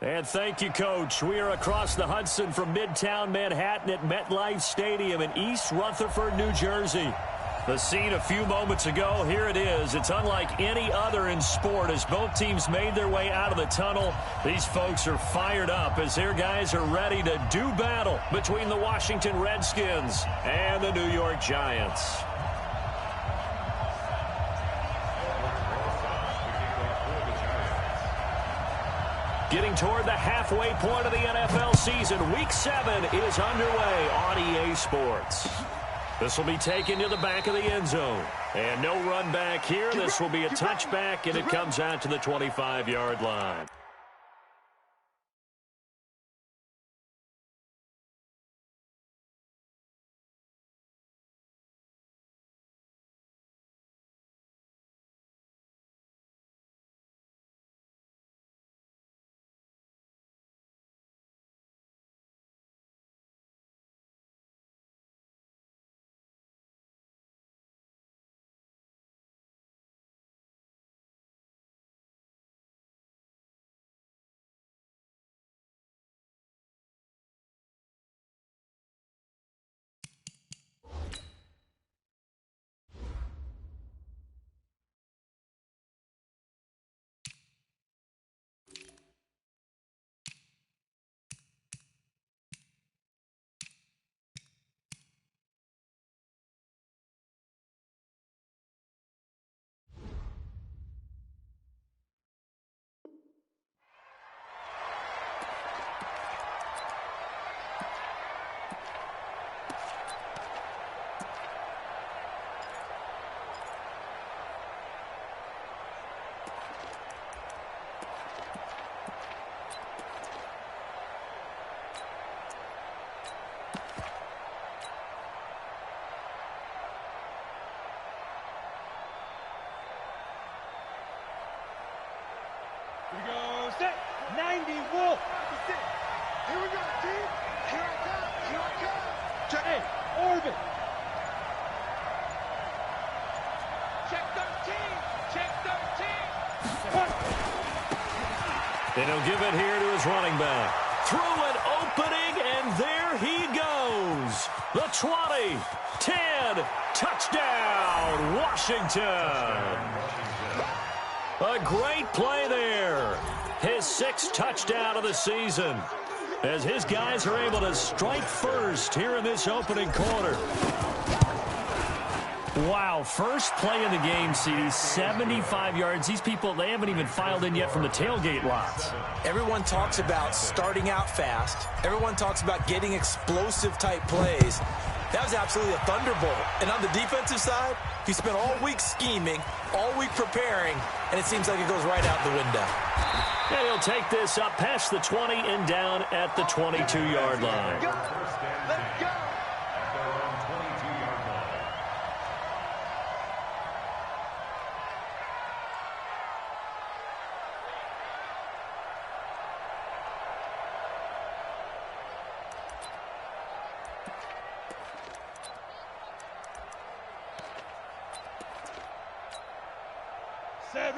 And thank you, Coach. We are across the Hudson from Midtown Manhattan at MetLife Stadium in East Rutherford, New Jersey. The scene a few moments ago, here it is. It's unlike any other in sport as both teams made their way out of the tunnel. These folks are fired up as their guys are ready to do battle between the Washington Redskins and the New York Giants. Getting toward the halfway point of the NFL season, Week 7 is underway on EA Sports. This will be taken to the back of the end zone. And no run back here. This will be a touchback, and it comes out to the 25-yard line. Here we go, set, 90, Wolf. Here we go, team. Here I come. Check. Hey, Orbit. Check 13. Check 13. And he'll give it here to his running back. Through an opening, and there he goes. The 20, 10, touchdown, Washington. A great play there. His 6th touchdown of the season as his guys are able to strike first here in this opening quarter. Wow, first play in the game, CD, 75 yards. These people, they haven't even filed in yet from the tailgate lots. Everyone talks about starting out fast. Everyone talks about getting explosive type plays. That was absolutely a thunderbolt. And on the defensive side, he spent all week scheming, all week preparing, and it seems like it goes right out the window. And he'll take this up past the 20 and down at the 22-yard line. Let's go.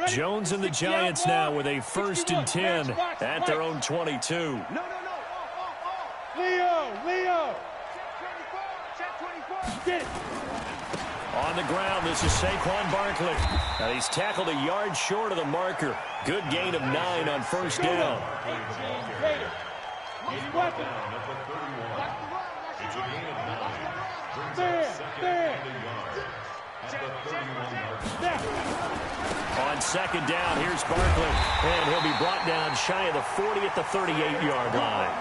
Jones and the Giants now with a 1st and 10 at their own 22. No. Leo. Check 24. Get it. On the ground, this is Saquon Barkley. Now he's tackled a yard short of the marker. Good gain of 9 on 1st down. On 2nd down, here's Barkley, and he'll be brought down shy of the 40 at the 38-yard line.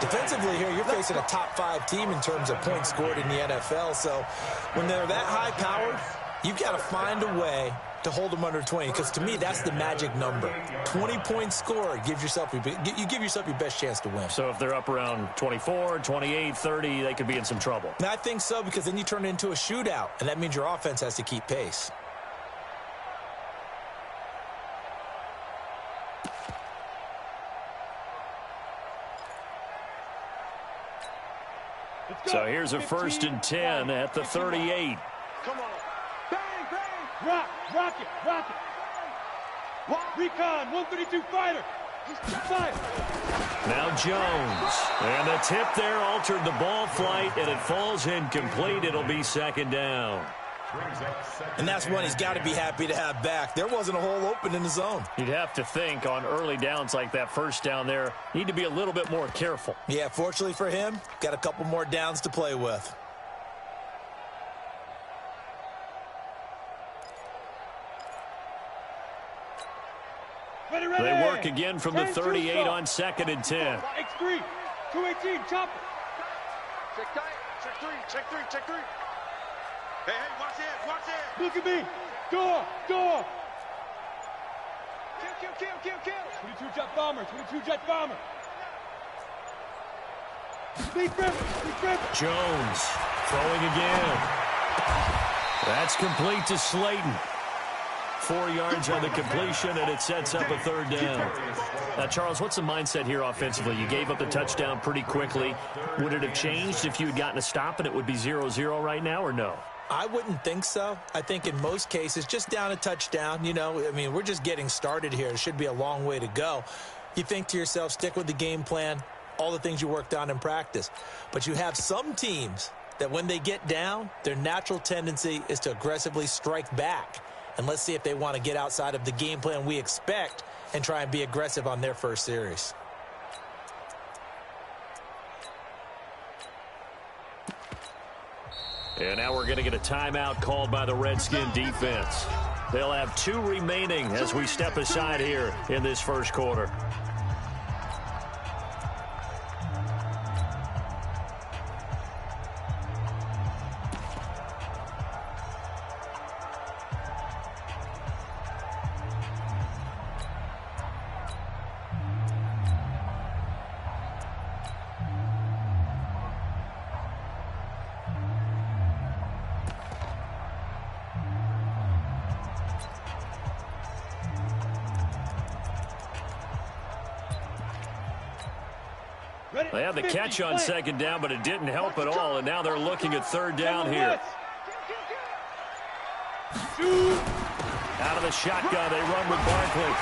Defensively here, you're facing a top 5 team in terms of points scored in the NFL, so when they're that high-powered, you've got to find a way to hold them under 20, because to me, that's the magic number. 20 points scored, you give yourself your best chance to win. So if they're up around 24, 28, 30, they could be in some trouble. And I think so, because then you turn it into a shootout, and that means your offense has to keep pace. So here's a 1st and 10 at the 38. Come on. Bang. Rock it. Recon, 132 fighter. Now Jones. And the tip there altered the ball flight, and it falls incomplete. It'll be second down. And that's one he's got to be happy to have back. There wasn't a hole open in the zone. You'd have to think on early downs like that first down there, need to be a little bit more careful. Yeah, fortunately for him, got a couple more downs to play with. They work again from the 38 on 2nd and 10. X3, 218, chop. Check tight, check three, check three, check three. Hey, watch it, watch it. Look at me. Door. Kill. 22 jet bomber, 22 jet bomber. Speed grip. Jones throwing again. That's complete to Slayton. 4 yards on the completion, and it sets up a third down. Now, Charles, what's the mindset here offensively? You gave up the touchdown pretty quickly. Would it have changed if you had gotten a stop and it would be 0-0 right now, or no? I wouldn't think so. I think in most cases, just down a touchdown, we're just getting started here. It should be a long way to go. You think to yourself, stick with the game plan, all the things you worked on in practice. But you have some teams that when they get down, their natural tendency is to aggressively strike back. And let's see if they want to get outside of the game plan we expect and try and be aggressive on their first series. And now we're going to get a timeout called by the Redskin defense. They'll have 2 remaining as we step aside here in this first quarter. They had the catch on second down, but it didn't help at all, and now they're looking at third down here. Out of the shotgun, they run with Barkley.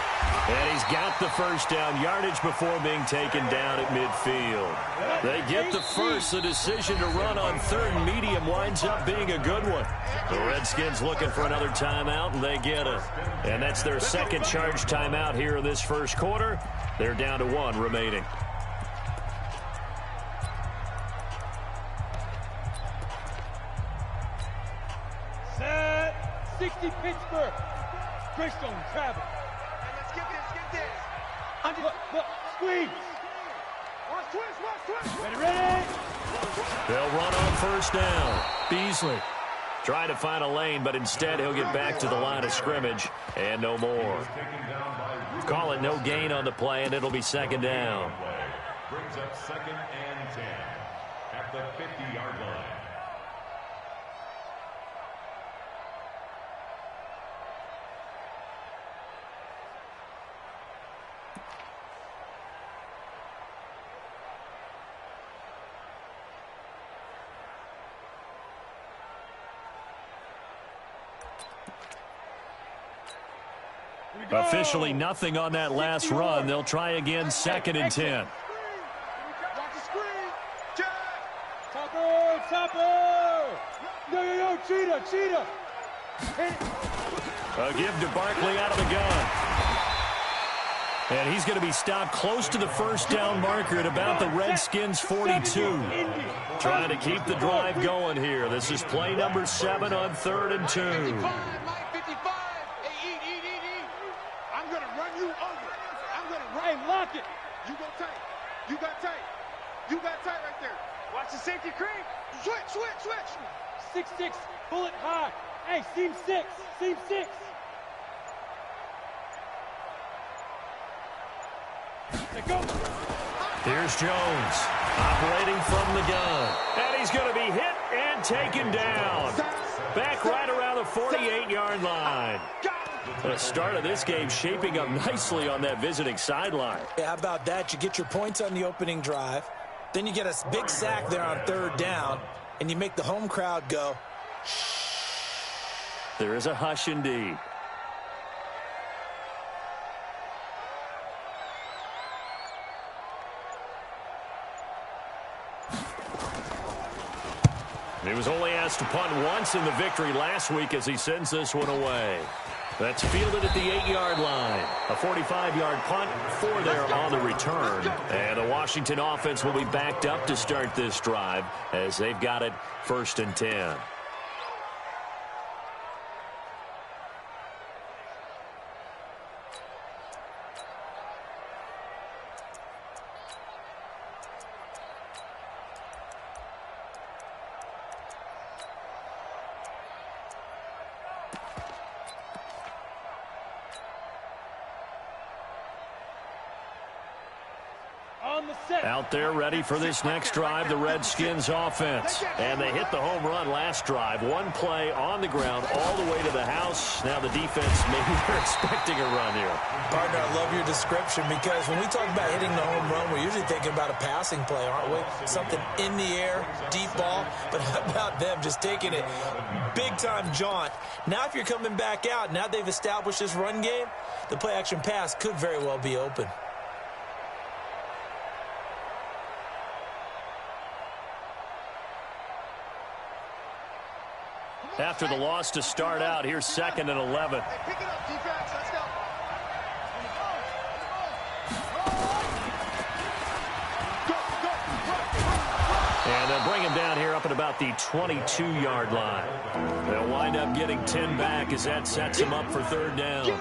And he's got the first down yardage before being taken down at midfield. They get the first. The decision to run on third and medium winds up being a good one. The Redskins looking for another timeout, and they get it. And that's their second charge timeout here in this first quarter. They're down to 1 remaining. Set. 60 Pittsburgh. Crystal travel. Let's get this. Look, squeeze. Watch twist. Ready. They'll run on first down. Beasley trying to find a lane, but instead he'll get back to the line of scrimmage and no more. Call it no gain on the play, and it'll be second down. Brings up 2nd and 10 at the 50-yard line. Officially nothing on that last run. They'll try again 2nd and 10. Watch the screen. Chug. Topper. No, cheetah. A give to Barkley out of the gun. And he's going to be stopped close to the first down marker at about the Redskins' 42. Trying to keep the drive going here. This is play number 7 on 3rd and 2. 55. Hey, eat. I'm going to run you over. Hey, lock it. You go tight. You got tight right there. Watch the safety creep. Switch. 6-6, bullet high. Hey, seam 6. Let go. Here's Jones operating from the gun. And he's going to be hit and taken down. Back right around the 48-yard line. The start of this game shaping up nicely on that visiting sideline. Yeah, how about that? You get your points on the opening drive. Then you get a big sack there on 3rd down. And you make the home crowd go, There is a hush indeed. He was only asked to punt once in the victory last week as he sends this one away. That's fielded at the 8-yard line. A 45-yard punt, 4 there on the return. And the Washington offense will be backed up to start this drive as they've got it 1st and 10. Out there ready for this next drive, the Redskins offense. And they hit the home run last drive. One play on the ground all the way to the house. Now the defense, maybe they're expecting a run here. Partner, I love your description because when we talk about hitting the home run, we're usually thinking about a passing play, aren't we? Something in the air, deep ball. But how about them just taking it big-time jaunt? Now if you're coming back out, now they've established this run game, the play-action pass could very well be open. After the loss to start out, here's 2nd and 11. Hey, pick it up, defense. Let's go. And they'll bring him down here up at about the 22-yard line. They'll wind up getting 10 back as that sets him up for 3rd down.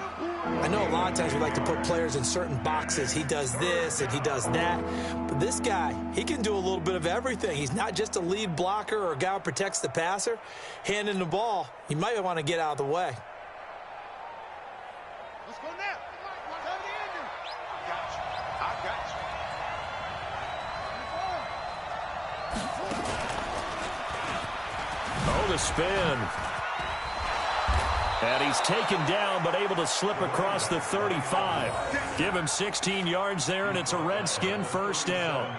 I know a lot of times we like to put players in certain boxes. He does this and he does that. But this guy, he can do a little bit of everything. He's not just a lead blocker or a guy who protects the passer. Handing the ball, you might want to get out of the way. Let's go now. Come in. I got you. Oh, the spin. And he's taken down, but able to slip across the 35. Give him 16 yards there, and it's a Redskin 1st down.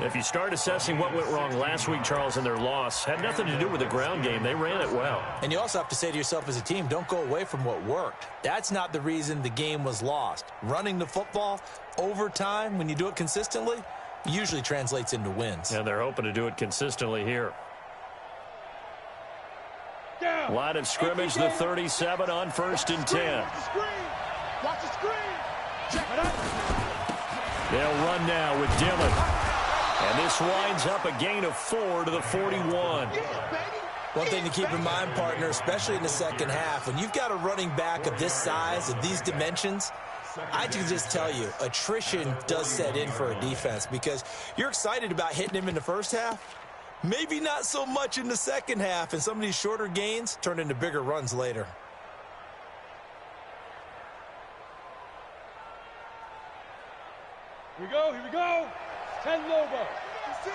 If you start assessing what went wrong last week, Charles, in their loss, had nothing to do with the ground game. They ran it well. And you also have to say to yourself as a team, don't go away from what worked. That's not the reason the game was lost. Running the football over time, when you do it consistently, usually translates into wins. And they're hoping to do it consistently here. Line of scrimmage, the 37 on 1st and 10. Watch the screen. Check it out. They'll run now with Dillon. And this winds up a gain of 4 to the 41. One thing to keep in mind, partner, especially in the second half, when you've got a running back of this size, of these dimensions, I can just tell you, attrition does set in for a defense because you're excited about hitting him in the first half. Maybe not so much in the second half, and some of these shorter gains turn into bigger runs later. Here we go, here we go. 10 logo. That's it.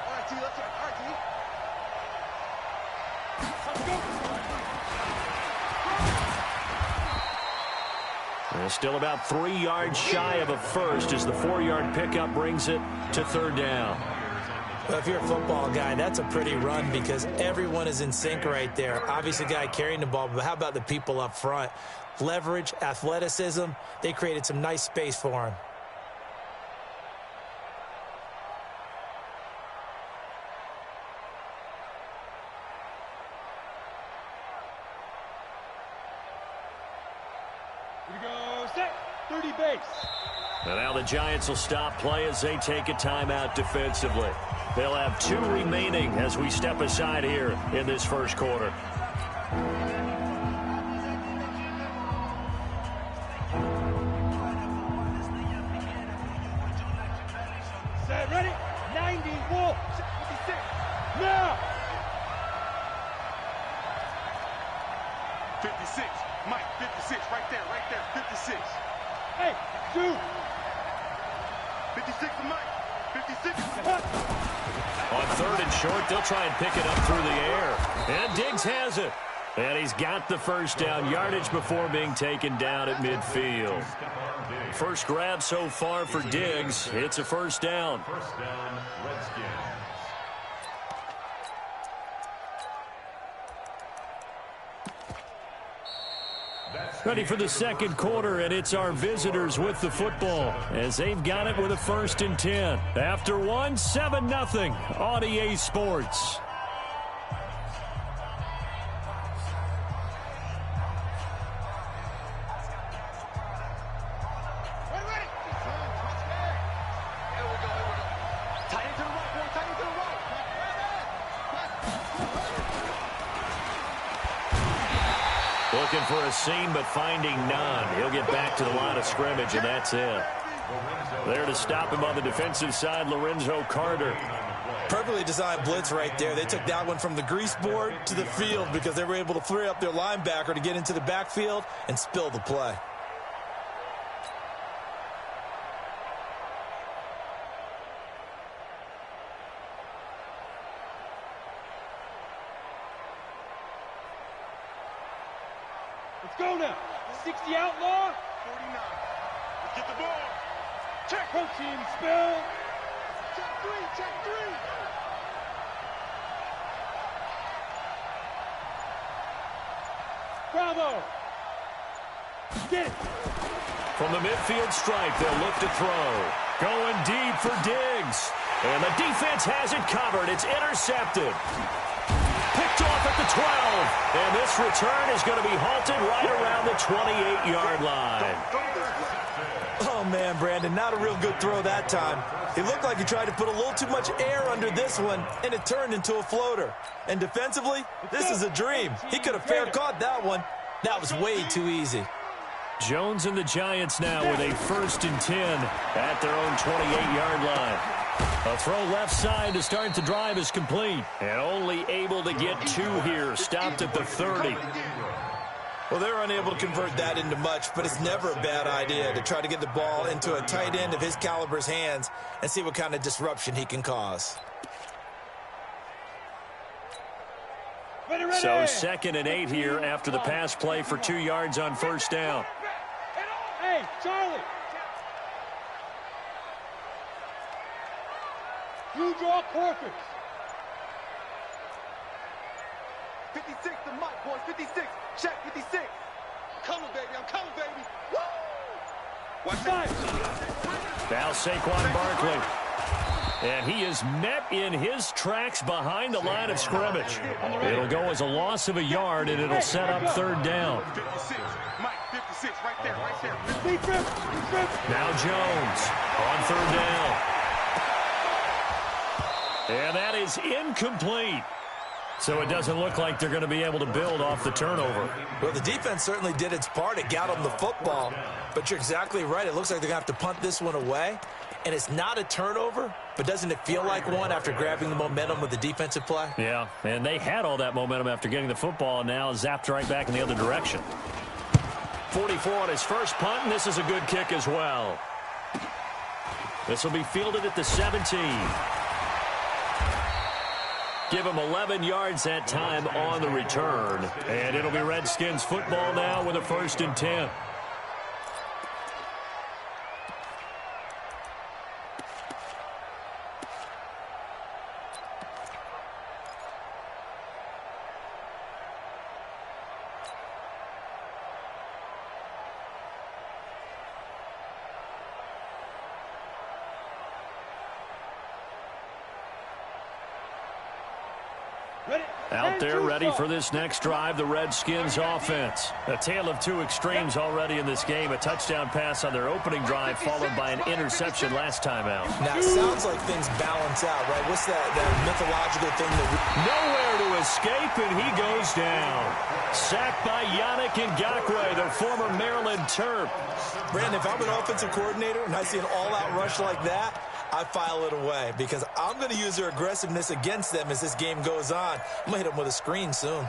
All right, T, let's go. All right, T. They're still about 3 yards shy of a first as the 4-yard pickup brings it to 3rd down. Well, if you're a football guy, that's a pretty run because everyone is in sync right there. Obviously, the guy carrying the ball, but how about the people up front? Leverage, athleticism, they created some nice space for him. Here we go, set, 30 base. And now the Giants will stop play as they take a timeout defensively. They'll have 2 remaining as we step aside here in this first quarter. Set, ready, 90, Wolf, 56, now. 56, Mike, 56, right there, 56. Hey, shoot. 56 to Mike, 56. On 3rd and short, they'll try and pick it up through the air. And Diggs has it. And he's got the first down yardage before being taken down at midfield. First grab so far for Diggs. It's a 1st down. First down, Redskins. Ready for the second quarter, and it's our visitors with the football as they've got it with a 1st and 10. After one, 7-0 on EA Sports. Looking for a seam, but finding none. He'll get back to the line of scrimmage, and that's it. There to stop him on the defensive side, Lorenzo Carter. Perfectly designed blitz right there. They took that one from the grease board to the field because they were able to free up their linebacker to get into the backfield and spill the play. Let's go now. 60 outlaw. 49. Let's get the ball. Check. Protein spill. Check three. Check three. Bravo. Get it. From the midfield stripe, they'll look to throw. Going deep for Diggs. And the defense has it covered. It's intercepted. Picked off at the 12. And this return is going to be halted right around the 28-yard line. Oh, man, Brandon, not a real good throw that time. It looked like he tried to put a little too much air under this one, and it turned into a floater. And defensively, this is a dream. He could have fair caught that one. That was way too easy. Jones and the Giants now with a 1st and 10 at their own 28-yard line. A throw left side to start the drive is complete. And only able to get 2 here. Stopped at the 30. Well, they're unable to convert that into much, but it's never a bad idea to try to get the ball into a tight end of his caliber's hands and see what kind of disruption he can cause. So 2nd and 8 here after the pass play for 2 yards on 1st down. Hey, Charlie. You draw quarters. 56 to Mike, boys. 56. Check 56. I'm coming, baby. I'm coming, baby. Woo! Watch out. Now Saquon Barkley. And he is met in his tracks behind the line of scrimmage. It'll go as a loss of a yard, and it'll set up 3rd down. 56. Mike, 56. Right there, right there. Now Jones on 3rd down. And that is incomplete. So it doesn't look like they're going to be able to build off the turnover. Well, the defense certainly did its part. It got them the football. But you're exactly right. It looks like they're going to have to punt this one away. And it's not a turnover, but doesn't it feel like one after grabbing the momentum with the defensive play? Yeah, and they had all that momentum after getting the football, and now zapped right back in the other direction. 44 on his first punt, and this is a good kick as well. This will be fielded at the 17. Give him 11 yards that time on the return. And it'll be Redskins football now with a 1st and 10. Out there ready for this next drive, the Redskins offense. A tale of 2 extremes already in this game. A touchdown pass on their opening drive followed by an interception last time out. Now, it sounds like things balance out, right? What's that mythological thing that nowhere to escape, and he goes down. Sacked by Yannick Ngakoue, the former Maryland Terp. Brandon, if I'm an offensive coordinator and I see an all-out rush like that, I file it away because I'm going to use their aggressiveness against them as this game goes on. I'm going to hit them with a screen soon.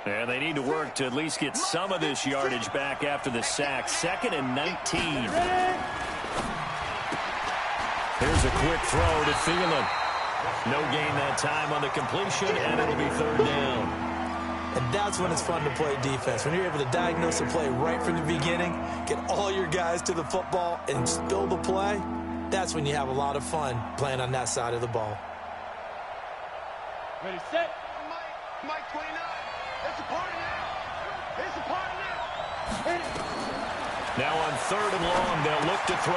And they need to work to at least get some of this yardage back after the sack. 2nd and 19. Here's a quick throw to Thielen. No gain that time on the completion, and it'll be 3rd down. And that's when it's fun to play defense. When you're able to diagnose a play right from the beginning, get all your guys to the football, and spill the play, that's when you have a lot of fun playing on that side of the ball. Ready, set. Mike 29. It's a party now. It's a party now. Hit it. Now on 3rd and long, they'll look to throw.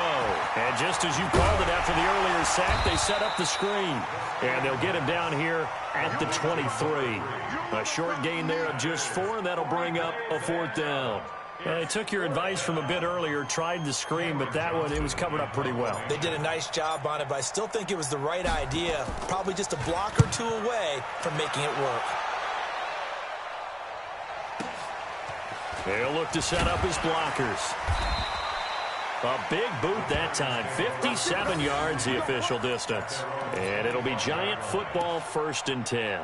And just as you called it after the earlier sack, they set up the screen. And they'll get him down here at the 23. A short gain there of just 4, and that'll bring up a 4th down. They took your advice from a bit earlier, tried the screen, but that one, it was covered up pretty well. They did a nice job on it, but I still think it was the right idea. Probably just a block or two away from making it work. They'll look to set up his blockers. A big boot that time. 57 yards the official distance. And it'll be Giant football, 1st and 10.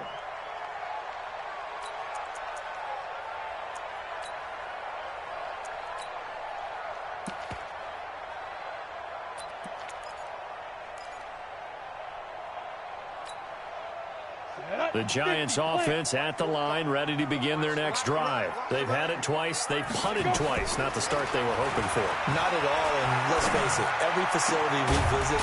The Giants offense at the line, ready to begin their next drive. They've had it twice. They've punted twice. Not the start they were hoping for. Not at all, and let's face it, every facility we visit,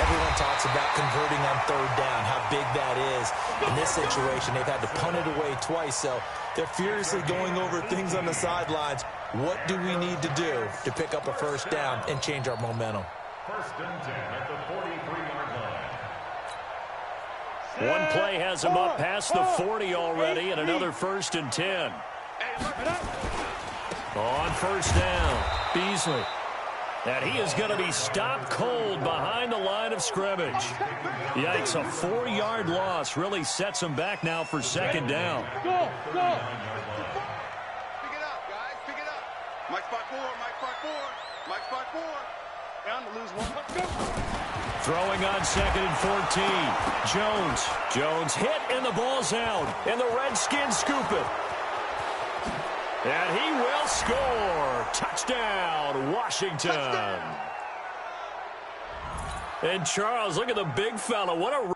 everyone talks about converting on 3rd down, how big that is. In this situation, they've had to punt it away twice, so they're furiously going over things on the sidelines. What do we need to do to pick up a 1st down and change our momentum? 1st and 10 at the 43-yard line. One play has him up past the 40 already, and another 1st and 10. On 1st down, Beasley. And he is going to be stopped cold behind the line of scrimmage. Yikes, a 4-yard loss really sets him back now for 2nd down. Go, go. Pick it up, guys. Pick it up. Mike spot 4. Mike spot 4. Mike spot 4. Down to lose 1. Let's go. Throwing on 2nd and 14. Jones hit and the ball's out. And the Redskins scoop it. And he will score. Touchdown, Washington. Touchdown. And Charles, look at the big fella. What a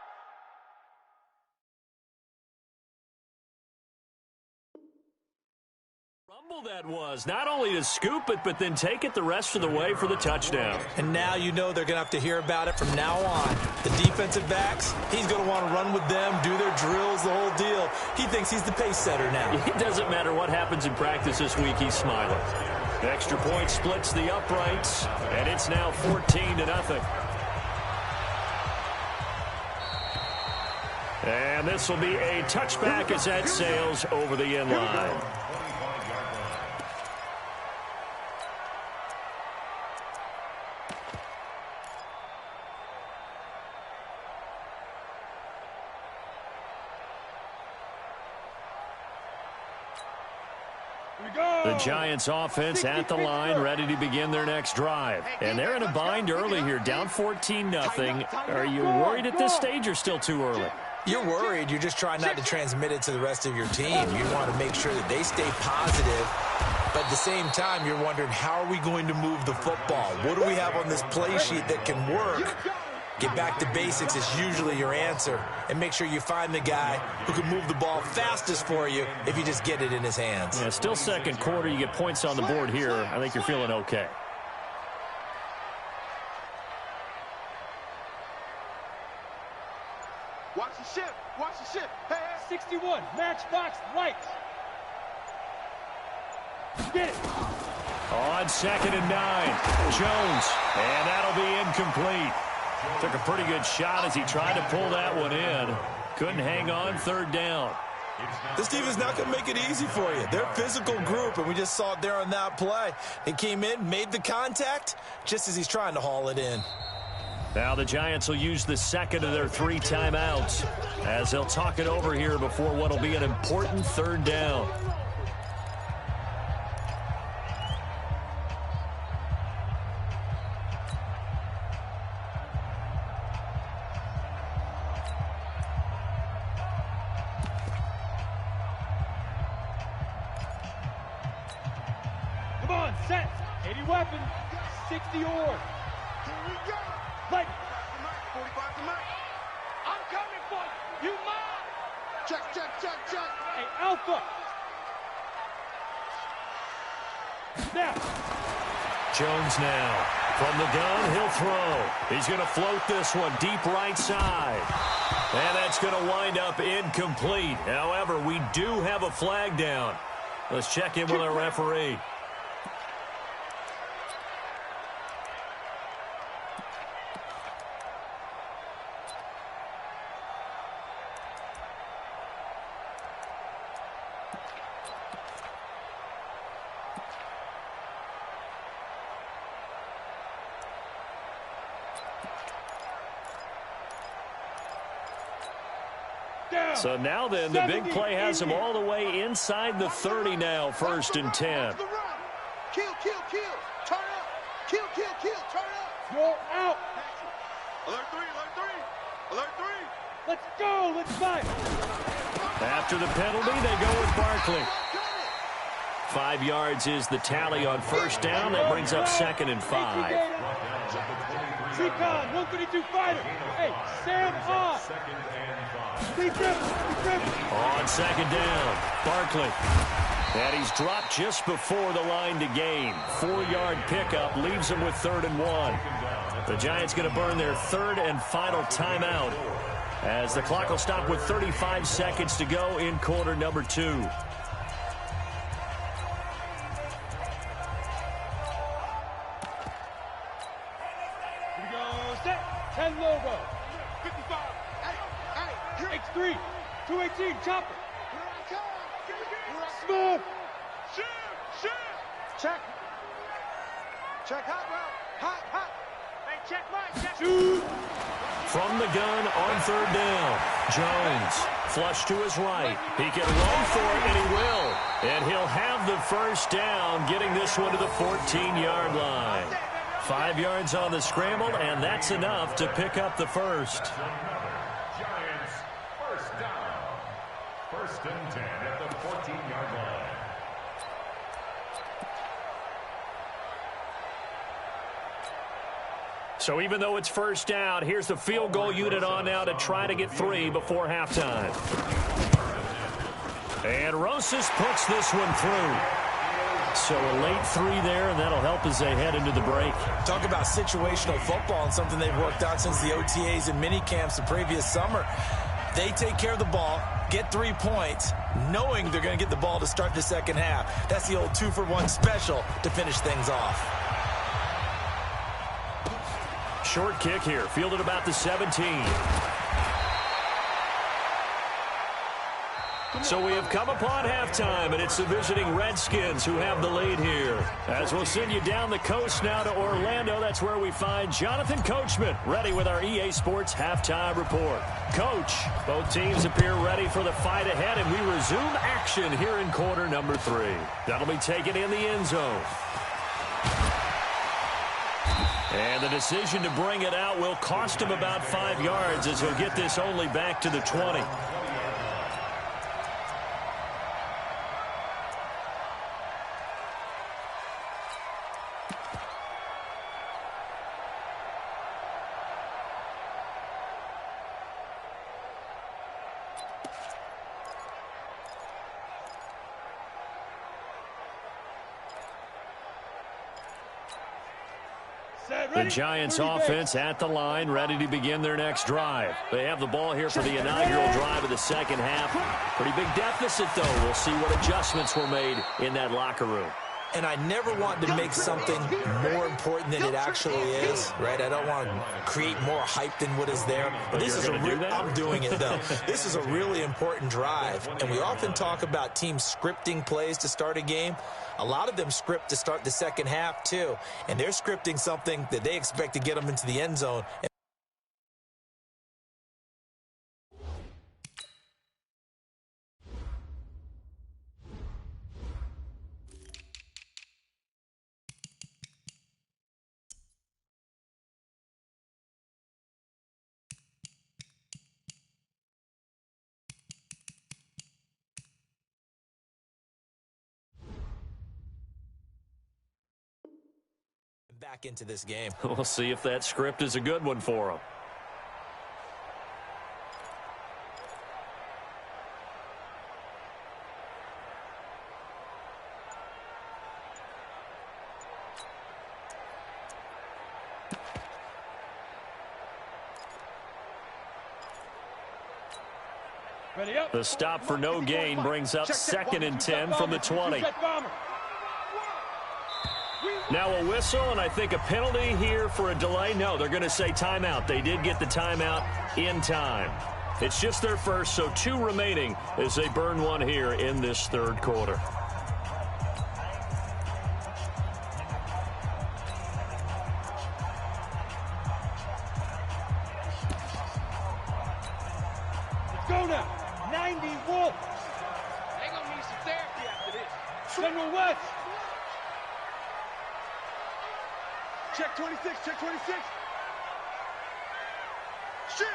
that was. Not only to scoop it, but then take it the rest of the way for the touchdown. And now you know they're going to have to hear about it from now on. The defensive backs, he's going to want to run with them, do their drills, the whole deal. He thinks he's the pace setter now. It doesn't matter what happens in practice this week, he's smiling. The extra point splits the uprights, and it's now 14-0. And this will be a touchback as that sails over the end line. The Giants offense at the line, ready to begin their next drive. And they're in a bind early here, down 14-0. Are you worried at this stage or still too early? You're worried. You're just trying not to transmit it to the rest of your team. You want to make sure that they stay positive. But at the same time, you're wondering, how are we going to move the football? What do we have on this play sheet that can work? Get back to basics is usually your answer. And make sure you find the guy who can move the ball fastest for you if you just get it in his hands. Yeah, still 2nd quarter. You get points on the board here. I think you're feeling okay. Watch the ship. Watch the ship. Hey, 61. Matchbox right. Get it. On 2nd and 9. Jones. And that'll be incomplete. Took a pretty good shot as he tried to pull that one in. Couldn't hang on, 3rd down. This team is not going to make it easy for you. They're a physical group, and we just saw it there on that play. He came in, made the contact, just as he's trying to haul it in. Now the Giants will use the 2nd of their 3 timeouts as they'll talk it over here before what will be an important 3rd down. Come on, set. 80 weapon. 60 oar. here we go. Like, 45 to Mike. I'm coming for you. You mine. Check. Hey, Alpha. Now. Jones now. From the gun, he'll throw. He's going to float this one deep right side. And that's going to wind up incomplete. However, we do have a flag down. Let's check in with our referee. So now then, the big play has him all the way inside the 30 now, 1st and 10. Kill, kill, kill. Turn up. Kill, kill, kill. Turn up. You're out. Alert 3, alert 3. Alert 3. Let's go. Let's fight. After the penalty, they go with Barkley. 5 yards is the tally on 1st down. That brings up 2nd and 5. Recon, 132 fighter. Hey, Sam on. On 2nd down, Barkley. And he's dropped just before the line to gain. 4-yard pickup leaves him with 3rd and 1. The Giants going to burn their 3rd and final timeout as the clock will stop with 35 seconds to go in quarter number 2. Here we go. Set. 10 logo. 55. X3. 218. Chopper. Smooth. Shoot. Check. Check hot route. Hot. Hey, check mine. Check. Shoot. From the gun on 3rd down, Jones flush to his right. He can run for it, and he will. And he'll have the 1st down, getting this one to the 14-yard line. 5 yards on the scramble, and that's enough to pick up the 1st. Giants, 1st down. 1st and 10 at the 14-yard line. So even though it's 1st down, here's the field goal unit on now to try to get 3 before halftime. And Rosas puts this one through. So a late 3 there, and that'll help as they head into the break. Talk about situational football and something they've worked out since the OTAs and mini camps the previous summer. They take care of the ball, get 3 points, knowing they're going to get the ball to start the second half. That's the old 2-for-1 special to finish things off. Short kick here, fielded about the 17. So we have come upon halftime, and it's the visiting Redskins who have the lead here. As we'll send you down the coast now to Orlando, that's where we find Jonathan Coachman, ready with our EA Sports halftime report. Coach, both teams appear ready for the fight ahead, and we resume action here in quarter number 3. That'll be taken in the end zone. And the decision to bring it out will cost him about 5 yards as he'll get this only back to the 20. The Giants offense at the line, ready to begin their next drive. They have the ball here for the inaugural drive of the second half. Pretty big deficit, though. We'll see what adjustments were made in that locker room. And I never want to make something more important than it actually is, right? I don't want to create more hype than what is there. But this is I'm doing it, though. This is a really important drive. And we often talk about teams scripting plays to start a game. A lot of them script to start the second half, too. And they're scripting something that they expect to get them into the end zone. Back into this game. We'll see if that script is a good one for them. The stop for no gain brings up 2nd and 10 from the 20. Now a whistle, and I think a penalty here for a delay. No, they're going to say timeout. They did get the timeout in time. It's just their first, so 2 remaining as they burn one here in this 3rd quarter. Let's go now. 90 Wolves. They're going to need some therapy after this. General West. Check 26, check 26. Shit.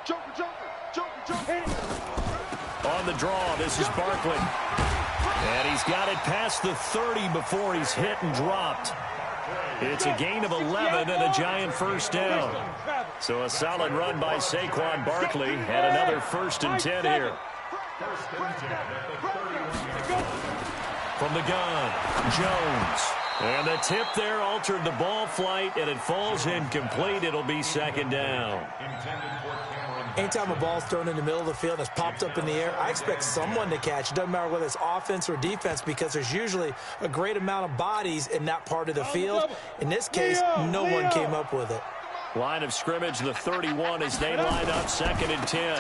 Joker. On the draw, this is Barkley. And he's got it past the 30 before he's hit and dropped. It's a gain of 11 and a giant first down. So a solid run by Saquon Barkley and another 1st and 10 here. From the gun, Jones. And the tip there altered the ball flight, and it falls incomplete. It'll be 2nd down. Anytime a ball's thrown in the middle of the field and it's popped up in the air, I expect someone to catch. It doesn't matter whether it's offense or defense, because there's usually a great amount of bodies in that part of the field. In this case, no one came up with it. Line of scrimmage, the 31 as they line up 2nd and 10.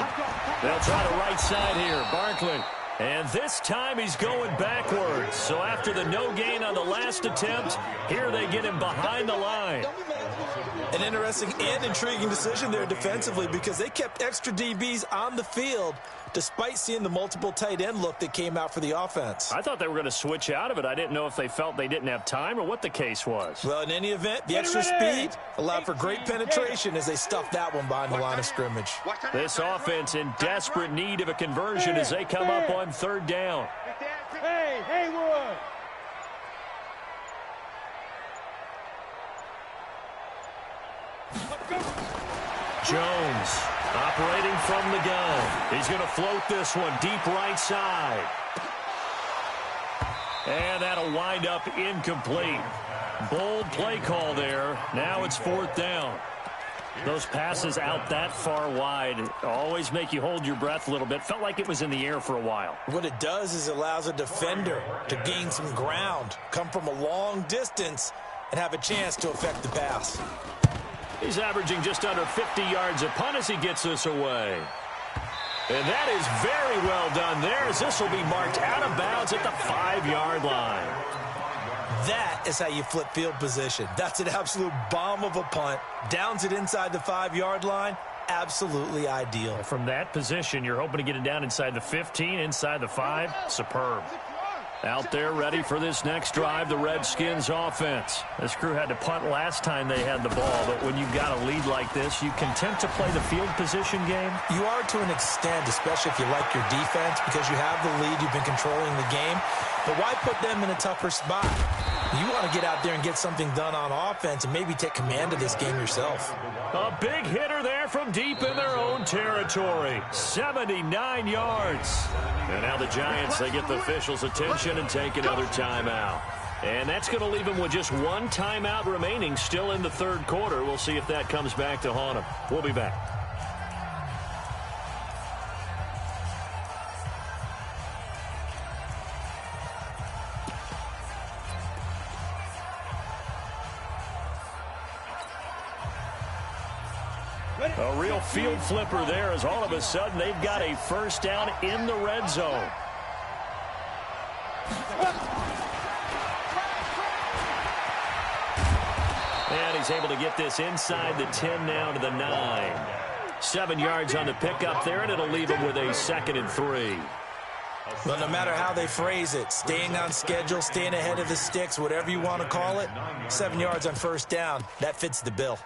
They'll try the right side here. Barkley. And this time he's going backwards. So after the no gain on the last attempt, here they get him behind the line. An interesting and intriguing decision there defensively, because they kept extra DBs on the field despite seeing the multiple tight end look that came out for the offense. I thought they were going to switch out of it. I didn't know if they felt they didn't have time or what the case was. Well, in any event, the extra speed allowed for great penetration as they stuffed that one behind the line of scrimmage. This offense in desperate need of a conversion as they come up on 3rd down. Hey, Haywood. Jones operating from the gun. He's going to float this one deep right side. And that'll wind up incomplete. Bold play call there. Now it's 4th down. Those passes out that far wide always make you hold your breath a little bit. Felt like it was in the air for a while. What it does is it allows a defender to gain some ground, come from a long distance, and have a chance to affect the pass. He's averaging just under 50 yards a punt as he gets this away. And that is very well done there, as this will be marked out of bounds at the 5-yard line. That is how you flip field position. That's an absolute bomb of a punt. Downs it inside the 5-yard line. Absolutely ideal. From that position, you're hoping to get it down inside the 15, inside the 5. Superb. Out there ready for this next drive, the Redskins offense. This crew had to punt last time they had the ball, but when you've got a lead like this, you content to play the field position game? You are to an extent, especially if you like your defense, because you have the lead, you've been controlling the game. But why put them in a tougher spot? You want to get out there and get something done on offense and maybe take command of this game yourself. A big hitter there from deep in their own territory. 79 yards. And now the Giants, they get the officials' attention and take another timeout. And that's going to leave them with just 1 timeout remaining still in the 3rd quarter. We'll see if that comes back to haunt them. We'll be back. A real field flipper there, as all of a sudden they've got a 1st down in the red zone. And he's able to get this inside the 10 now to the 9. 7 yards on the pickup there, and it'll leave him with a 2nd and 3. Well, no matter how they phrase it, staying on schedule, staying ahead of the sticks, whatever you want to call it, 7 yards on 1st down, that fits the bill.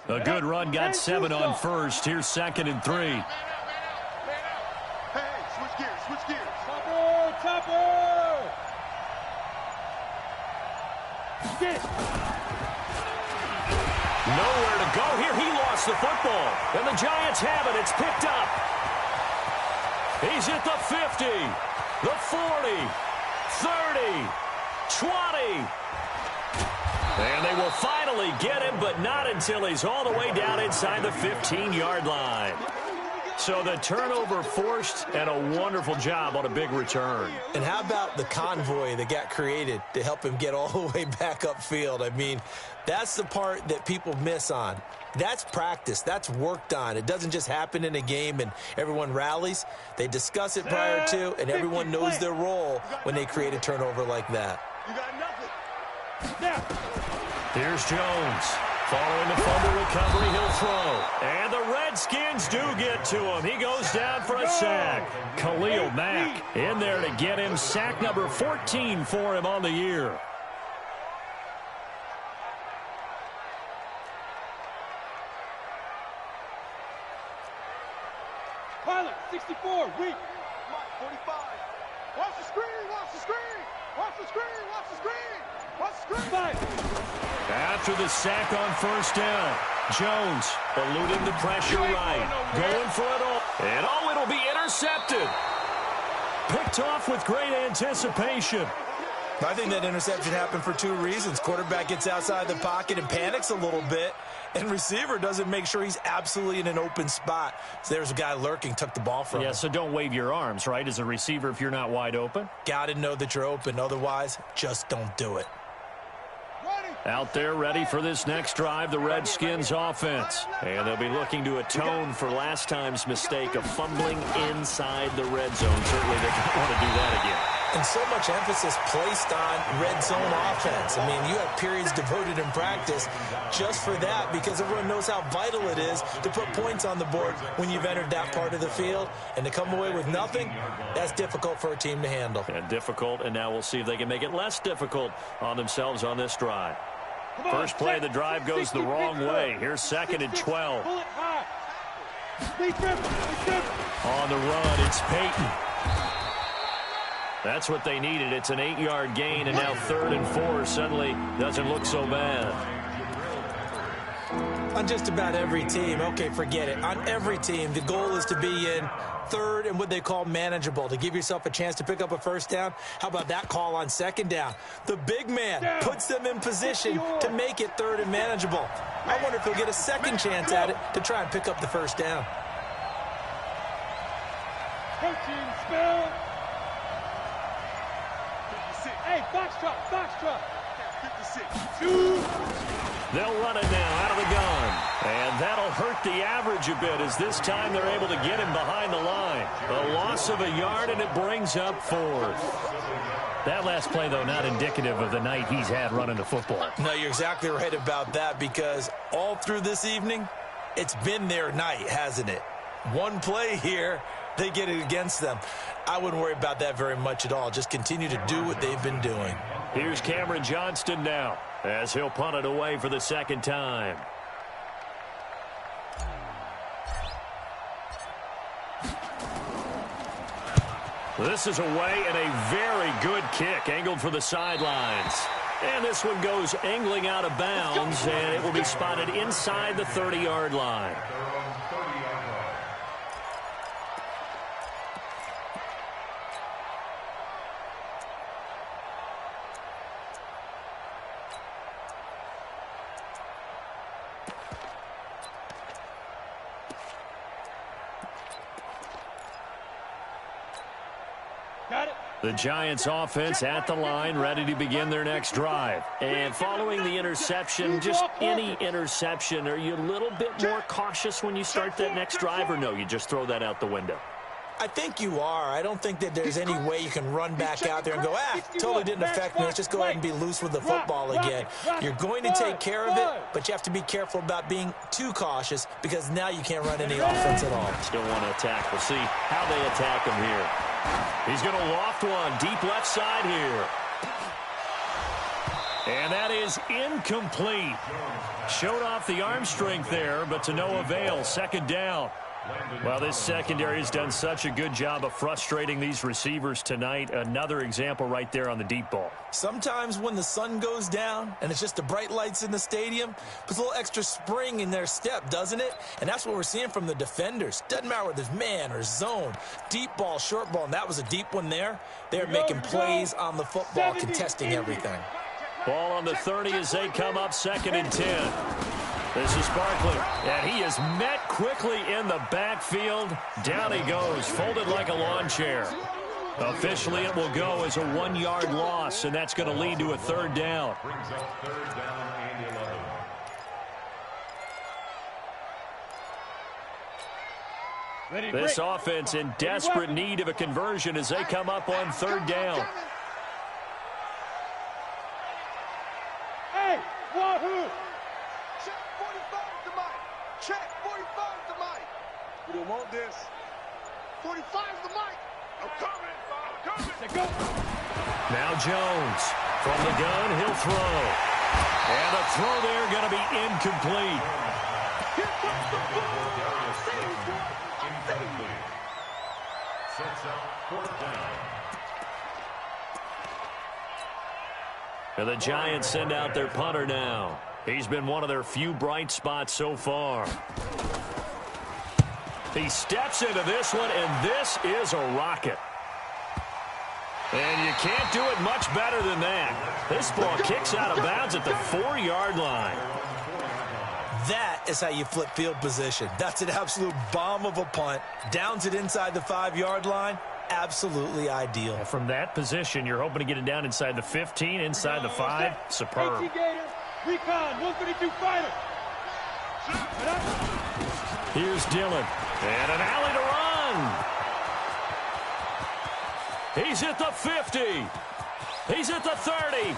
A good run, got 7 on 1st. Here's 2nd and 3. Hey, switch gears. Topper! Nowhere to go here. He lost gets the football, and the Giants have it. It's picked up. He's at the 50, the 40, 30, 20. And they will finally get him, but not until he's all the way down inside the 15-yard line. So the turnover forced, and a wonderful job on a big return. And how about the convoy that got created to help him get all the way back upfield? I mean, that's the part that people miss on. That's practice. That's worked on. It doesn't just happen in a game and everyone rallies. They discuss it prior to, and everyone knows their role when they create a turnover like that. You got nothing. Here's Jones. Following the fumble recovery, he'll throw. And the Redskins do get to him. He goes down for a sack. Khalil Mack in there to get him. Sack number 14 for him on the year. Pilot, 64, weak. 45. Watch the screen, watch the screen. Watch the screen, watch the screen. Watch the screen. 5. After the sack on first down, Jones eluding the pressure right. Going for it all. And it'll be intercepted. Picked off with great anticipation. I think that interception happened for two reasons. Quarterback gets outside the pocket and panics a little bit, and receiver doesn't make sure he's absolutely in an open spot. So there's a guy lurking, took the ball from him. Yeah, so don't wave your arms, right, as a receiver if you're not wide open. Got to know that you're open. Otherwise, just don't do it. Out there ready for this next drive, the Redskins offense. And they'll be looking to atone for last time's mistake of fumbling inside the red zone. Certainly they don't want to do that again. And so much emphasis placed on red zone offense. I mean, you have periods devoted in practice just for that because everyone knows how vital it is to put points on the board when you've entered that part of the field. And to come away with nothing, that's difficult for a team to handle. And difficult, and now we'll see if they can make it less difficult on themselves on this drive. First play of the drive goes the wrong way. Here's 2nd and 12. On the run, it's Peyton. That's what they needed. It's an 8-yard gain, and now 3rd and 4 suddenly doesn't look so bad. On just about every team, okay, forget it. On every team, the goal is to be in 3rd and what they call manageable, to give yourself a chance to pick up a first down. How about that call on 2nd down? The big man puts them in position to make it 3rd and manageable. I wonder if they'll get a second chance at it to try and pick up the first down. Protein spill. Hey, box truck. 56. They'll run it now out of the gun. And that'll hurt the average a bit as this time they're able to get him behind the line. A loss of a yard, and it brings up 4th. That last play, though, not indicative of the night he's had running the football. No, you're exactly right about that because all through this evening, it's been their night, hasn't it? One play here, they get it against them. I wouldn't worry about that very much at all. Just continue to do what they've been doing. Here's Cameron Johnston now as he'll punt it away for the 2nd time. This is away and a very good kick angled for the sidelines. And this one goes angling out of bounds, and it will be spotted inside the 30-yard line. The Giants offense at the line, ready to begin their next drive. And following the interception, just any interception, are you a little bit more cautious when you start that next drive, or no, you just throw that out the window? I think you are. I don't think that there's any way you can run back out there and go, totally didn't affect me. Let's just go ahead and be loose with the football again. You're going to take care of it, but you have to be careful about being too cautious because now you can't run any offense at all. Still want to attack. We'll see how they attack him here. He's going to loft one deep left side here. And that is incomplete. Showed off the arm strength there, but to no avail. 2nd down. Well, this secondary has done such a good job of frustrating these receivers tonight. Another example right there on the deep ball. Sometimes when the sun goes down and it's just the bright lights in the stadium, puts a little extra spring in their step, doesn't it? And that's what we're seeing from the defenders. Doesn't matter whether it's man or zone, deep ball, short ball, and that was a deep one there. They're making plays on the football, contesting everything. Ball on the 30 as they come up 2nd and 10. This is Barkley, and he is met quickly in the backfield. Down he goes, folded like a lawn chair. Officially, it will go as a 1-yard loss, and that's going to lead to a 3rd down. Brings up 3rd down and 11. This offense in desperate need of a conversion as they come up on 3rd down. Hey, wahoo! Check 45 to Mike. Check 45 to Mike. We don't want this. 45 to Mike. I'm coming. Go. Now Jones from the gun, he'll throw. And a throw there going to be incomplete. Here comes the ball. Incomplete. Sets up 4th down. And the Giants send out their punter now. He's been one of their few bright spots so far. He steps into this one, and this is a rocket. And you can't do it much better than that. This ball kicks out of bounds at the 4-yard line. That is how you flip field position. That's an absolute bomb of a punt. Downs it inside the 5-yard line. Absolutely ideal. From that position, you're hoping to get it down inside the 15, inside the 5. Superb. Recon, 132 fighter. Here's Dillon. And an alley to run. He's at the 50. He's at the 30.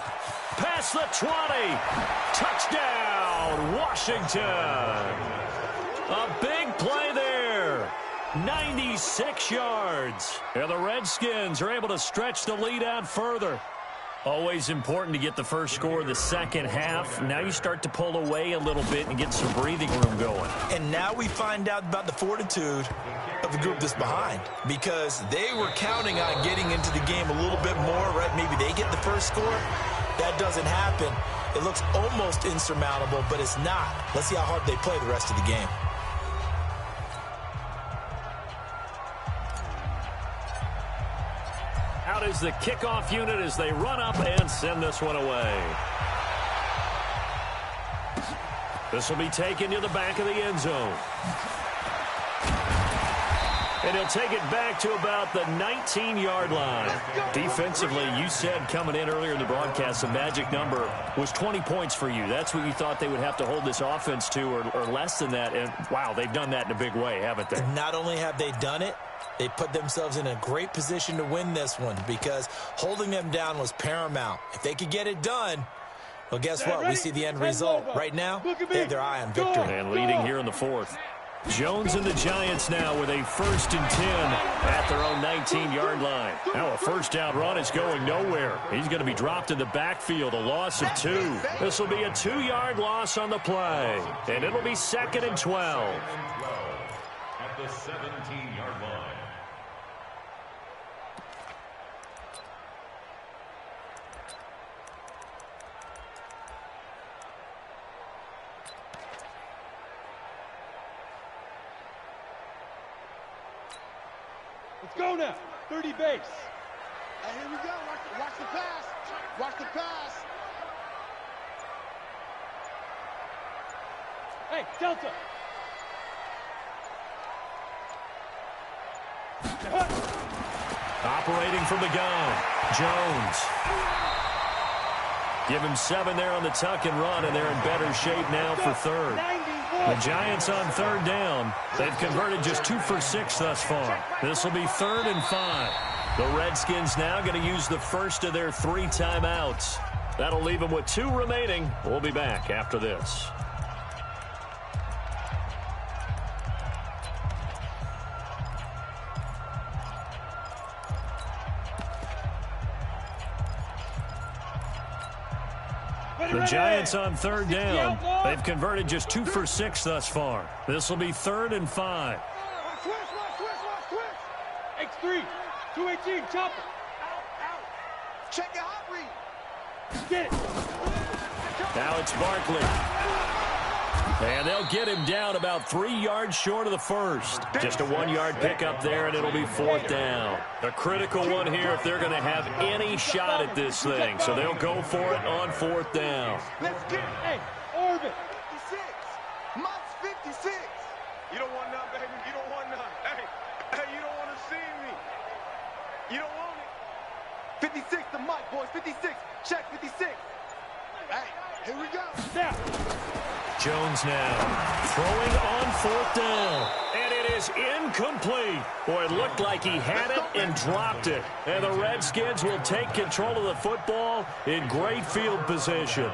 Past the 20. Touchdown, Washington. A big play there. 96 yards. And the Redskins are able to stretch the lead out further. Always important to get the first score of the second half. Now you start to pull away a little bit and get some breathing room going. And now we find out about the fortitude of the group that's behind, because they were counting on getting into the game a little bit more, right? Maybe they get the first score. That doesn't happen. It looks almost insurmountable, but it's not. Let's see how hard they play the rest of the game. Out is the kickoff unit as they run up and send this one away. This will be taken to the back of the end zone. And he'll take it back to about the 19-yard line. Defensively, you said coming in earlier in the broadcast, the magic number was 20 points for you. That's what you thought they would have to hold this offense to, or less than that. And, wow, they've done that in a big way, haven't they? And not only have they done it, they put themselves in a great position to win this one, because holding them down was paramount. If they could get it done, well, guess what? We see the end result. Right now, they have their eye on victory. And leading here in the 4th. Jones and the Giants now with a 1st and 10 at their own 19-yard line. Now a first down run is going nowhere. He's going to be dropped in the backfield, a loss of 2. This will be a 2-yard loss on the play, and it'll be 2nd and 12. At the 17-yard line. Let's go now. 30 base. Hey, here we go. Watch the pass. Watch the pass. Hey, Delta. Operating from the gun, Jones. Give him 7 there on the tuck and run, and they're in better shape now for 3rd. The Giants on 3rd down. They've converted just 2 for 6 thus far. This will be 3rd and 5. The Redskins now going to use the first of their 3 timeouts. That'll leave them with 2 remaining. We'll be back after this. The Giants on 3rd down. They've converted just 2 for 6 thus far. This will be 3rd and 5. X3, 218, chopper. Check your hot read. Get it. Now it's Barkley. And they'll get him down about 3 yards short of the first. Just a 1-yard pickup there, and it'll be 4th down. A critical one here if they're going to have any shot at this thing. So they'll go for it on 4th down. Let's get it. Hey, Orbit. 56. Mott's 56. You don't want none, baby. You don't want none. Hey, you don't want to see me. You don't want it. 56 to Mike, boys. 56. Check 56. Hey, here we go. Now. Jones now throwing on 4th down. And it is incomplete. Boy, it looked like he had it and dropped it. And the Redskins will take control of the football in great field position.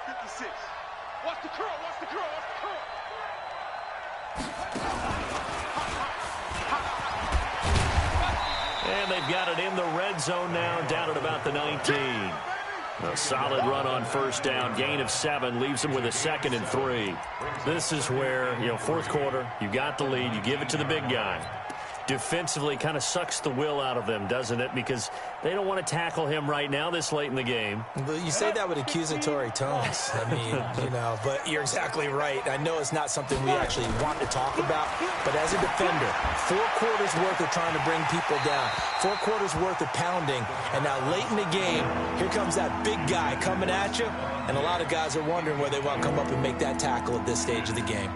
56. Watch the curl. Watch the curl. Watch the curl. And they've got it in the red zone now, down at about the 19. A solid run on 1st down. Gain of 7 leaves them with a 2nd and 3. This is where, 4th quarter, you got the lead. You give it to the big guy. Defensively kind of sucks the will out of them, doesn't it? Because they don't want to tackle him right now this late in the game. But you say that with accusatory tones. I mean, but you're exactly right. I know it's not something we actually want to talk about, but as a defender, 4 quarters worth of trying to bring people down, 4 quarters worth of pounding, and now late in the game, here comes that big guy coming at you, and a lot of guys are wondering where they want to come up and make that tackle at this stage of the game.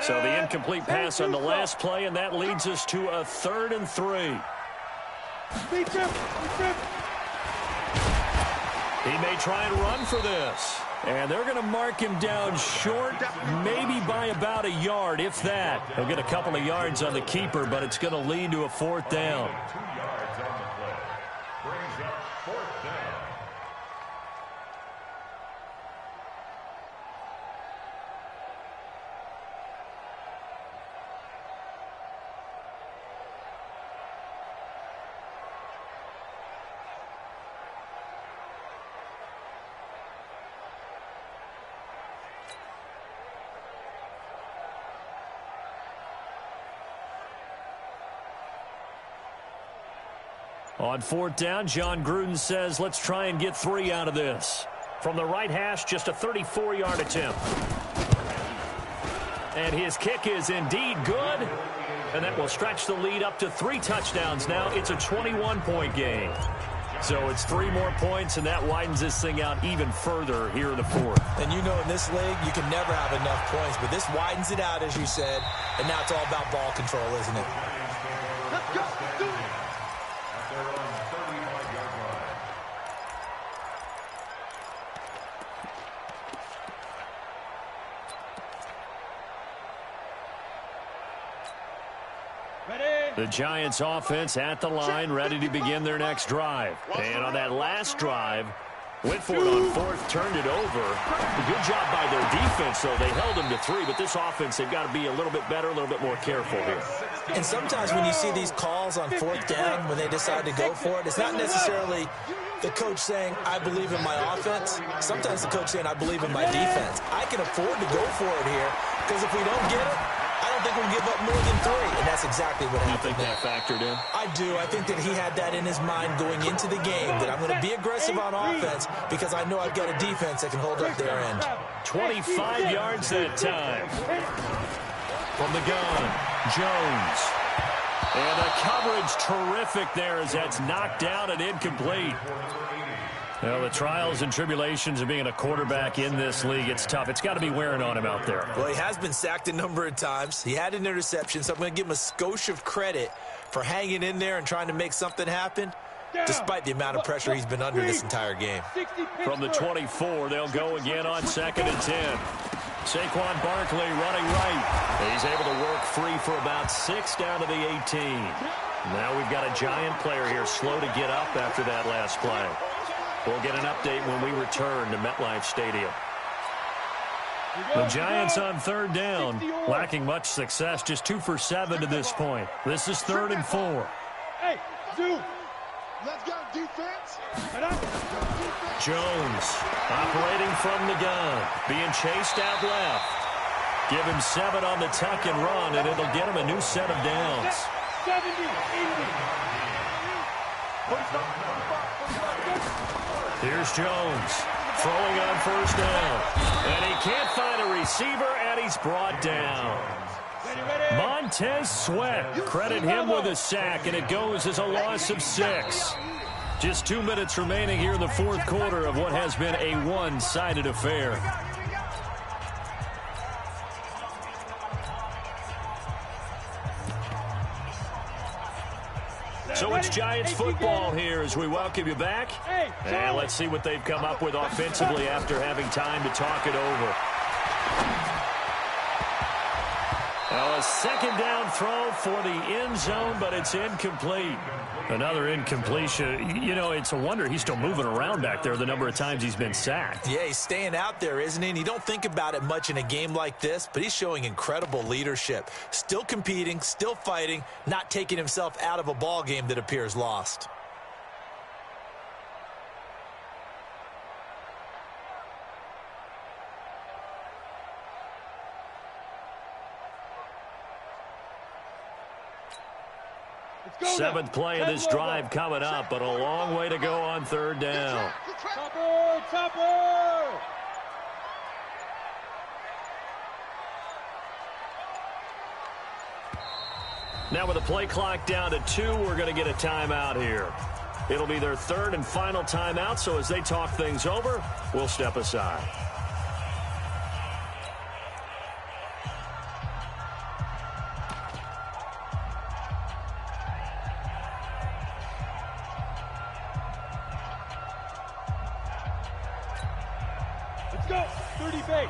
So the incomplete pass on the last play, and that leads us to a 3rd and 3. He may try and run for this. And they're going to mark him down short, maybe by about a yard, if that. He'll get a couple of yards on the keeper, but it's going to lead to a 4th down. 2 yards on the play. Brings up 4th down. On 4th down, John Gruden says, let's try and get 3 out of this. From the right hash, just a 34-yard attempt. And his kick is indeed good. And that will stretch the lead up to 3 touchdowns now. It's a 21-point game. So it's 3 more points, and that widens this thing out even further here in the 4th. And in this league, you can never have enough points, but this widens it out, as you said, and now it's all about ball control, isn't it? Let's go. Do it. At their own 35-yard line. The Giants offense at the line, ready to begin their next drive. And on that last drive, went for it on 4th, turned it over. A good job by their defense, though. They held them to 3, but this offense, they've got to be a little bit better, a little bit more careful here. And sometimes when you see these calls on 4th down, when they decide to go for it, it's not necessarily the coach saying, I believe in my offense. Sometimes the coach saying, I believe in my defense. I can afford to go for it here, because if we don't get it, I don't think we'll give up more than 3, and that's exactly what happened. You think that factored in? I do. I think that he had that in his mind going into the game, that I'm going to be aggressive on offense because I know I've got a defense that can hold up their end. 25 yards that time. From the gun, Jones. And the coverage terrific there as that's knocked down and incomplete. Well, the trials and tribulations of being a quarterback in this league, it's tough. It's got to be wearing on him out there. Well, he has been sacked a number of times. He had an interception, so I'm going to give him a skosh of credit for hanging in there and trying to make something happen, despite the amount of pressure he's been under this entire game. From the 24, they'll go again on 2nd and 10. Saquon Barkley running right. He's able to work free for about 6 down to the 18. Now we've got a Giant player here slow to get up after that last play. We'll get an update when we return to MetLife Stadium. The Giants on third down, lacking much success, just 2 for 7 to this point. This is 3rd and 4. Hey, zoom. Let's go, defense. Jones operating from the gun, being chased out left. Give him 7 on the tuck and run, and it'll get him a new set of downs. 70, 80. Here's Jones throwing on first down. And he can't find a receiver, and he's brought down. Montez Sweat, credit him with a sack, and it goes as a loss of 6. Just 2 minutes remaining here in the fourth quarter of what has been a one-sided affair. So it's Giants football here as we welcome you back. And let's see what they've come up with offensively after having time to talk it over. Now a second down throw for the end zone, but it's incomplete. Another incompletion. You know, it's a wonder he's still moving around back there the number of times he's been sacked. Yeah, he's staying out there, isn't he? And you don't think about it much in a game like this, but he's showing incredible leadership. Still competing, still fighting, not taking himself out of a ball game that appears lost. Seventh play of this drive coming up, but a long way to go on third down. Topper! Now with the play clock down to 2, we're going to get a timeout here. It'll be their third and final timeout, so as they talk things over, we'll step aside. Let's go! 30 base.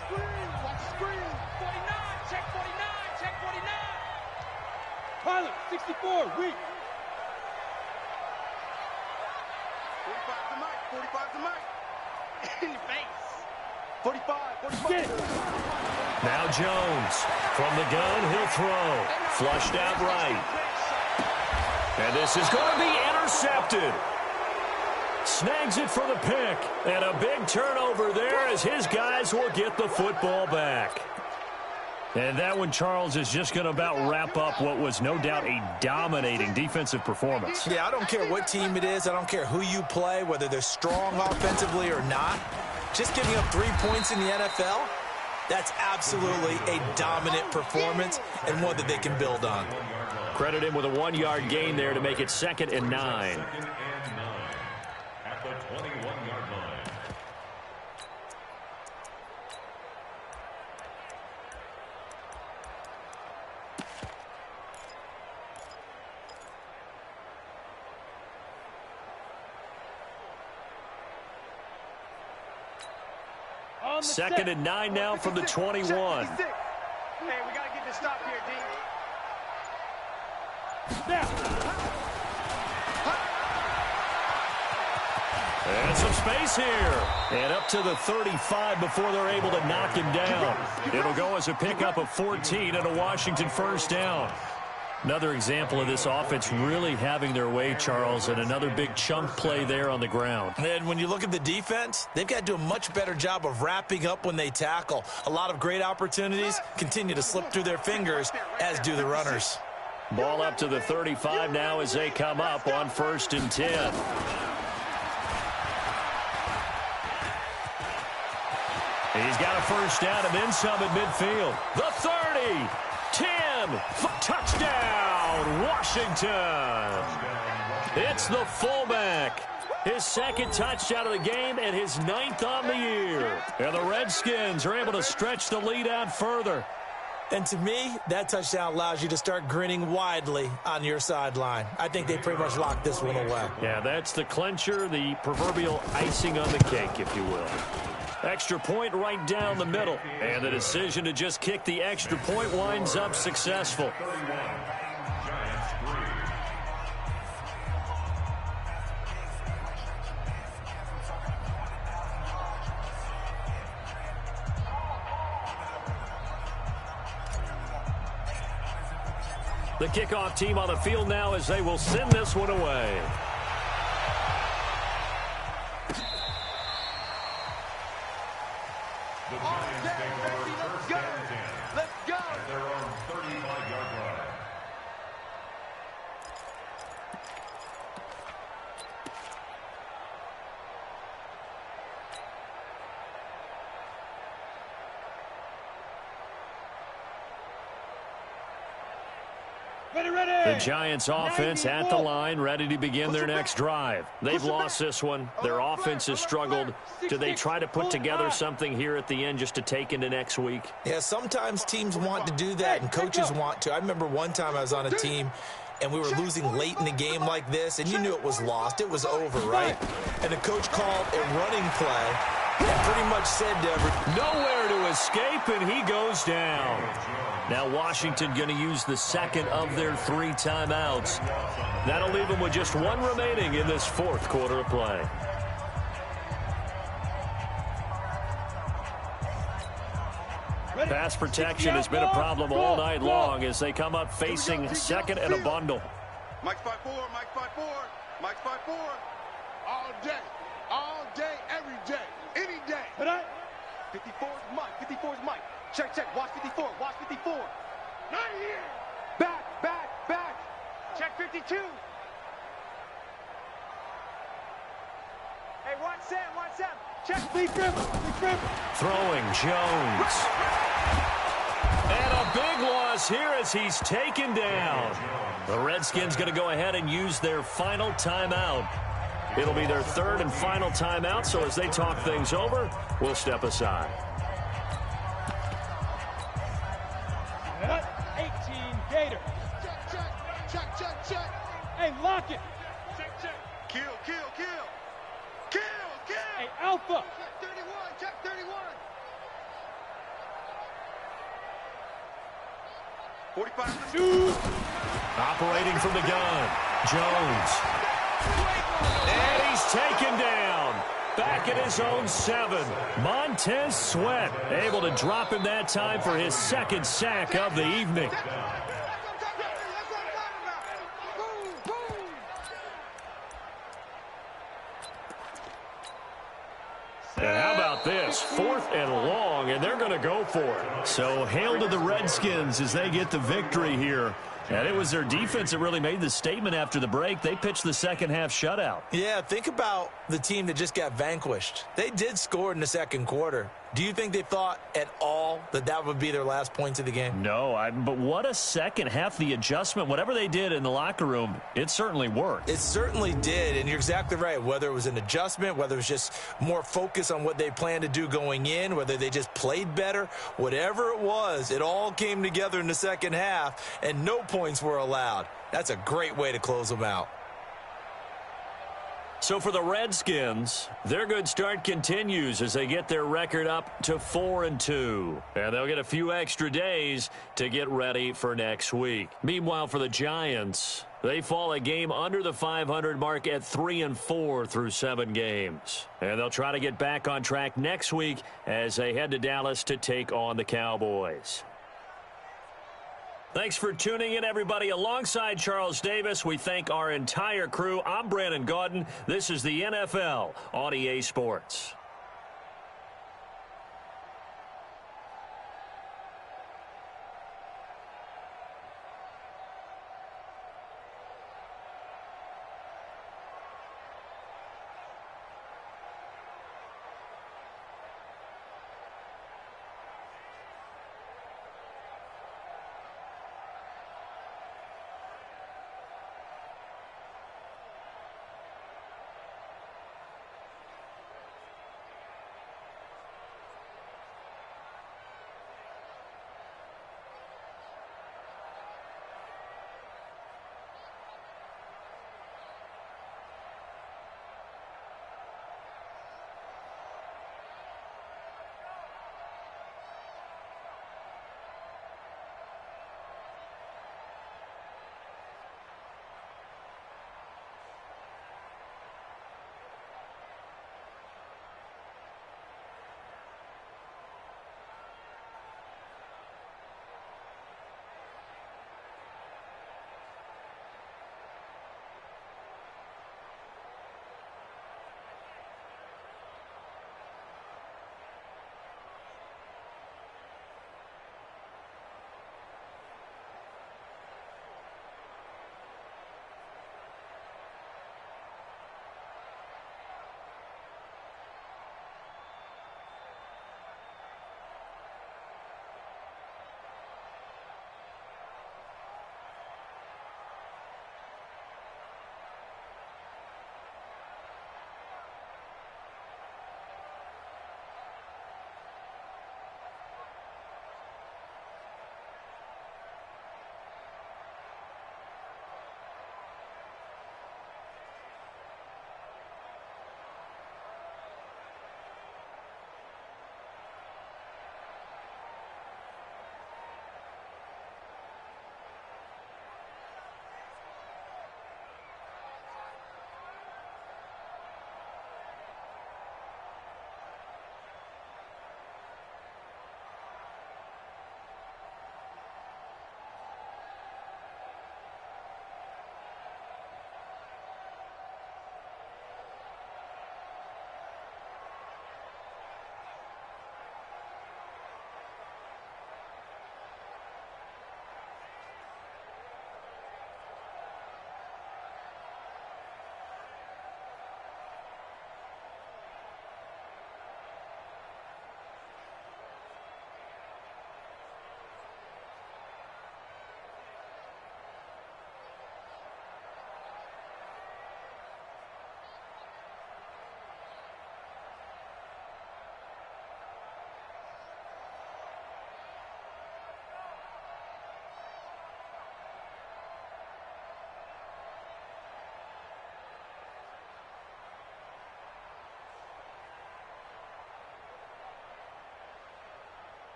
Screen! Watch the screen! 49! Check 49! Check 49! Pilot, 64, weak. 45 to Mike, 45 to Mike. In your face. 45, 45. Get it. Now Jones, from the gun, he'll throw. Flushed out right. And this is going to be intercepted. Snags it for the pick. And a big turnover there as his guys will get the football back. And that one, Charles, is just going to about wrap up what was no doubt a dominating defensive performance. Yeah, I don't care what team it is. I don't care who you play, whether they're strong offensively or not. Just giving up 3 points in the NFL, that's absolutely a dominant performance and one that they can build on. Credit him with a 1-yard gain there to make it 2nd and 9. At the 21-yard line. Second and 9 now from the 21. Hey, we got to get this stop here, D. And some space here. And up to the 35 before they're able to knock him down. It'll go as a pickup of 14 and a Washington first down. Another example of this offense really having their way, Charles, and another big chunk play there on the ground. And when you look at the defense, they've got to do a much better job of wrapping up when they tackle. A lot of great opportunities continue to slip through their fingers, as do the runners. Ball up to the 35 now as they come up on 1st and 10. He's got a first down and then some at midfield. The 30, 10, touchdown, Washington. It's the fullback. His 2nd touchdown of the game and his 9th on the year. And the Redskins are able to stretch the lead out further. And to me, that touchdown allows you to start grinning widely on your sideline. I think they pretty much locked this one away. Yeah, that's the clincher, the proverbial icing on the cake, if you will. Extra point right down the middle. And the decision to just kick the extra point winds up successful. The kickoff team on the field now as they will send this one away. The Giants take over first and 10. Let's go. At their own 35-yard line. The Giants offense at the line, ready to begin their next drive. They've lost this one. Their offense has struggled. Do they try to put together something here at the end just to take into next week? Yeah, sometimes teams want to do that, and coaches want to. I remember one time I was on a team, and we were losing late in the game like this, and you knew it was lost. It was over, right? And the coach called a running play and pretty much said to everyone, nowhere to escape, and he goes down. Now Washington going to use the second of their 3 timeouts. That'll leave them with just 1 remaining in this 4th quarter of play. Pass protection has been a problem all night long as they come up facing second and a bundle. Mike's 5-4, Mike's 5-4, Mike's 5-4. All day, every day, any day. 54 is Mike, 54 is Mike. Check, check, watch 54, watch 54. Not here. Back, back, back. Check 52. Hey, watch Sam. Check. Lee Griffin. Throwing Jones. And a big loss here as he's taken down. The Redskins going to go ahead and use their final timeout. It'll be their 3rd and final timeout, so as they talk things over, we'll step aside. 18 Gator. Check. Hey, lock it. Check. Kill. Hey, Alpha. Check 31. 45. Shoot. Operating from the gun, Jones. And he's taken down. Back at his own 7. Montez Sweat able to drop him that time for his 2nd sack of the evening. And how about this? 4th and long, and they're going to go for it. So hail to the Redskins as they get the victory here. And it was their defense that really made the statement after the break. They pitched the second half shutout. yeah, think about the team that just got vanquished. They did score in the 2nd quarter. Do you think they thought at all that that would be their last points of the game? No, but what a second half. The adjustment, whatever they did in the locker room, it certainly worked. It certainly did, and you're exactly right. Whether it was an adjustment, whether it was just more focus on what they planned to do going in, whether they just played better, whatever it was, it all came together in the second half, and no points were allowed. That's a great way to close them out. So for the Redskins, their good start continues as they get their record up to 4-2. And they'll get a few extra days to get ready for next week. Meanwhile, for the Giants, they fall a game under the 500 mark at 3-4 through 7 games. And they'll try to get back on track next week as they head to Dallas to take on the Cowboys. Thanks for tuning in, everybody. Alongside Charles Davis, we thank our entire crew. I'm Brandon Gaudin. This is the NFL on EA Sports.